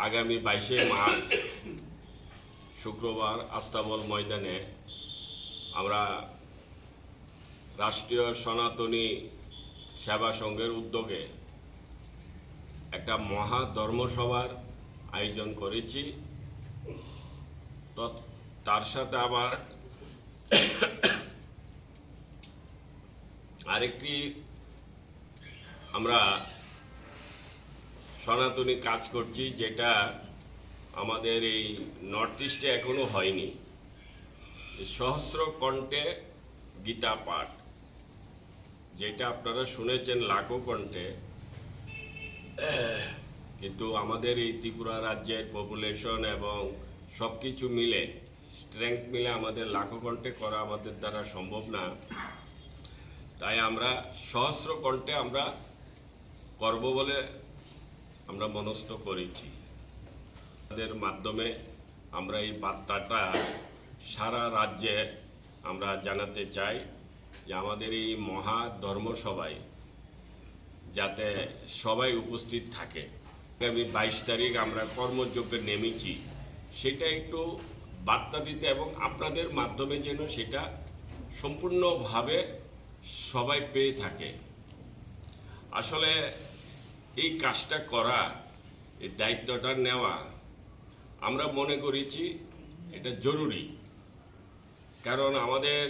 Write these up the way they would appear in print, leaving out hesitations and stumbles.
আগামী 22শে মার্চ শুক্রবার আস্তাবল ময়দানে আমরা রাষ্ট্রীয় সনাতনী সেবা সংঘের উদ্যোগে একটা মহা ধর্মসভার আয়োজন করেছি। তো তার সাথে আবার আরেকটি আমরা সনাতনী কাজ করছি, যেটা আমাদের এই নর্থ ইস্টে এখনো হয়নি। সহস্র কণ্ঠে গীতা পাঠ, যেটা আপনারা শুনেছেন লাখো কণ্ঠে, কিন্তু আমাদের এই ত্রিপুরা রাজ্যের পপুলেশন এবং সব কিছু মিলে, স্ট্রেংথ মিলে আমাদের লাখো কণ্ঠে করা আমাদের দ্বারা সম্ভব না। তাই আমরা সহস্র কণ্ঠে আমরা করব বলে আমরা মনস্থ করেছি। তাদের মাধ্যমে আমরা এই বার্তাটা সারা রাজ্যে আমরা জানাতে চাই যে আমাদের এই মহা ধর্মসভায় যাতে সবাই উপস্থিত থাকে। আগামী 22 তারিখ আমরা কর্মযজ্ঞে নেমেছি, সেটা একটু বার্তা দিতে এবং আপনাদের মাধ্যমে যেন সেটা সম্পূর্ণভাবে সবাই পেয়ে থাকে। আসলে এই কাজটা করা, এই দায়িত্বটা নেওয়া আমরা মনে করেছি এটা জরুরি। কারণ আমাদের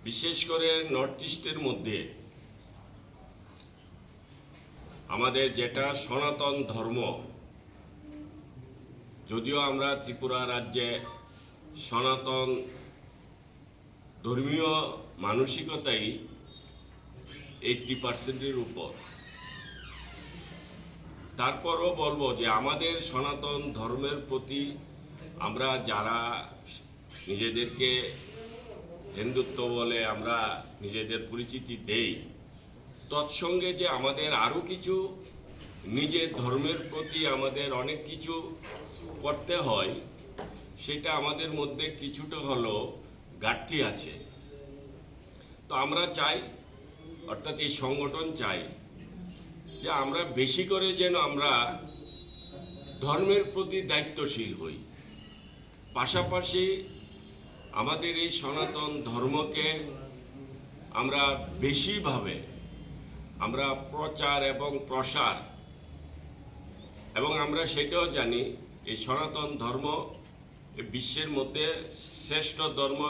বিশেষ করে নর্থ ইস্টের মধ্যে আমাদের যেটা সনাতন ধর্ম, যদিও আমরা ত্রিপুরা রাজ্যে সনাতন ধর্মীয় মানসিকতাই 80%-এর উপর, তারপরও বলবো যে আমাদের সনাতন ধর্মের প্রতি আমরা যারা নিজেদেরকে হিন্দুত্ব বলে আমরা নিজেদের পরিচিতি দেই, তৎসঙ্গে যে আমাদের আরও কিছু নিজের ধর্মের প্রতি আমাদের অনেক কিছু করতে হয়, সেটা আমাদের মধ্যে কিছুটা হলেও ঘাটতি আছে। তো আমরা চাই, অর্থাৎ এই সংগঠন চাই যে আমরা বেশি করে যেন আমরা ধর্মের প্রতি দায়িত্বশীল হই, পাশাপাশি আমাদের এই সনাতন ধর্মকে আমরা বেশিভাবে আমরা প্রচার এবং প্রসার, এবং আমরা সেটাও জানি এই সনাতন ধর্ম বিশ্বের মধ্যে শ্রেষ্ঠ ধর্ম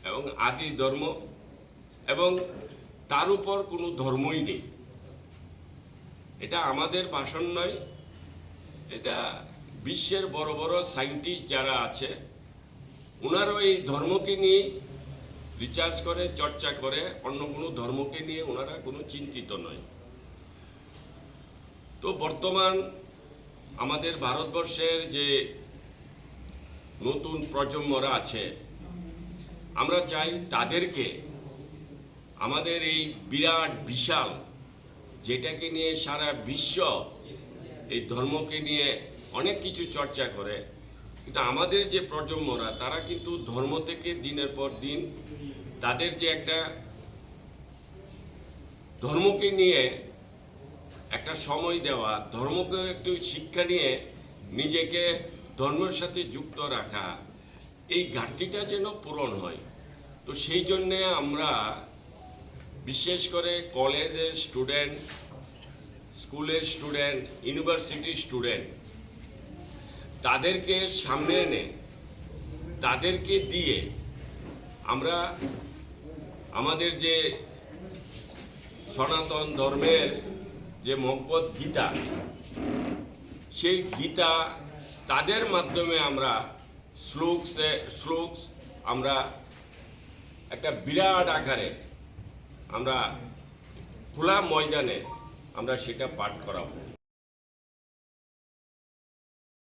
এবং আদি ধর্ম, এবং তার উপর কোনো ধর্মই নেই। এটা আমাদের ভাষণ নয়, এটা বিশ্বের বড় বড় সায়েন্টিস্ট যারা আছে ওনারাও এই ধর্মকে নিয়ে রিসার্চ করে, চর্চা করে, অন্য কোনো ধর্মকে নিয়ে ওনারা কোনো চিন্তিত নয়। তো বর্তমান আমাদের ভারতবর্ষের যে নতুন প্রজন্মরা আছে, আমরা চাই তাদেরকে আমাদের এই বিরাট বিশাল, যেটাকে নিয়ে সারা বিশ্ব এই ধর্মকে নিয়ে অনেক কিছু চর্চা করে, কিন্তু আমাদের যে প্রজন্মরা তারা কিন্তু ধর্ম থেকে দিনের পর দিন তাদের যে একটা ধর্মকে নিয়ে একটা সময় দেওয়া, ধর্মকে একটু শিক্ষা নিয়ে নিজেকে ধর্মের সাথে যুক্ত রাখা, এই ঘাটতিটা যেন পূরণ হয়। তো সেই জন্যে আমরা বিশেষ করে কলেজের স্টুডেন্ট, স্কুলের স্টুডেন্ট, ইউনিভার্সিটির স্টুডেন্ট, তাদেরকে সামনে এনে তাদেরকে দিয়ে আমরা আমাদের যে সনাতন ধর্মের যে ভগবত গীতা, সেই গীতা তাদের মাধ্যমে আমরা শ্লোকস আমরা একটা বিরাট আকারে আমরা খোলা ময়দানে আমরা সেটা পাঠ করাবো।